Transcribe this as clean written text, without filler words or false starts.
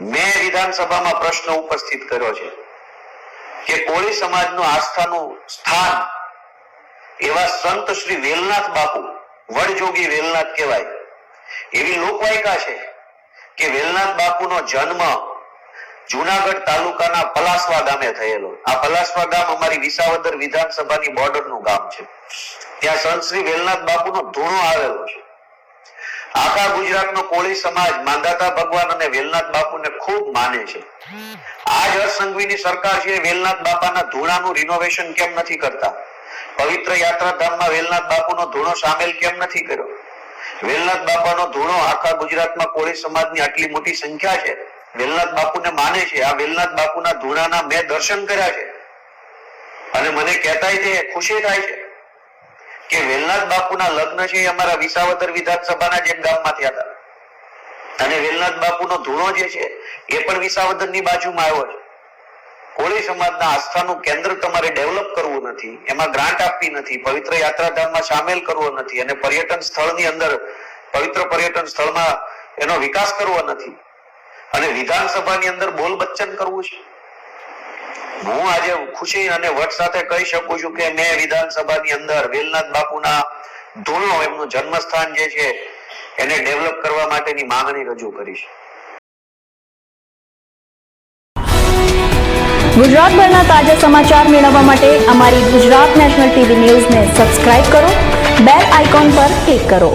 મેં વિધાનસભામાં પ્રશ્ન ઉપસ્થિત કર્યો છે કે કોળી સમાજનું આસ્થાનું સ્થાન એવા સંત શ્રી વેલનાથ બાપુ, વડજોગી વેલનાથ કહેવાય એવી લોકવાયકા છે કે વેલનાથ બાપુનો જન્મ જુનાગઢ તાલુકાના પલાસવા ગામે થયેલો. આ પલાસવા ગામ અમારી વિસાવદર વિધાનસભાની બોર્ડરનું ગામ છે. ત્યાં સંત શ્રી વેલનાથ બાપુનો ધૂણો આવેલો છે. આખા ગુજરાતનો કોળી સમાજ માંધાતા ભગવાન અને વેલનાથ બાપુને ખૂબ માને છે. આજ હર્ષ સંઘવીની સરકાર છે વેલનાથ બાપાના ધૂણાનું રિનોવેશન કેમ નથી કરતા? પવિત્ર યાત્રાધામમાં વેલનાથ બાપુનો ધૂણો સામેલ કેમ નથી કર્યો? વેલનાથ બાપાનો ધૂણો આખા ગુજરાતમાં કોળી સમાજની આટલી મોટી સંખ્યા છે, વેલનાથ બાપુને માને છે. આ વેલનાથ બાપુના ધૂણાના મેં દર્શન કર્યા છે અને મને કહેતાય છે, ખુશી થાય છે કે વેલનાથ બાપુના લગ્ન છે એ અમારા વિસાવદર વિધાનસભાના જ એક ગામમાં થયા હતા અને વેલનાથ બાપુનો ધૂણો જે છે એ પણ વિસાવદરની બાજુમાં આવ્યો છે. કોળી સમાજના આસ્થાનું કેન્દ્ર તમારે ડેવલપ કરવું નથી, એમાં ગ્રાન્ટ આપવી નથી, પવિત્ર યાત્રાધામમાં સામેલ કરવો નથી અને પર્યટન સ્થળની અંદર પવિત્ર પર્યટન સ્થળમાં એનો વિકાસ કરવો નથી અને વિધાનસભાની અંદર બોલ બચ્ચન કરવું છે. હું આજે ખુશી અને વટ સાથે કહી શકું છું કે મેં વિધાનસભાની અંદર વેલનાથ બાપુના ધૂણો, એમનું જન્મસ્થાન જે છે એને ડેવલપ કરવા માટેની માંગણી રજૂ કરી છે. ગુજરાતભરના તાજા સમાચાર મેળવવા માટે અમારી ગુજરાત નેશનલ ટીવી ન્યૂઝને સબસ્ક્રાઇબ કરો, બેલ આઇકોન પર ક્લિક કરો.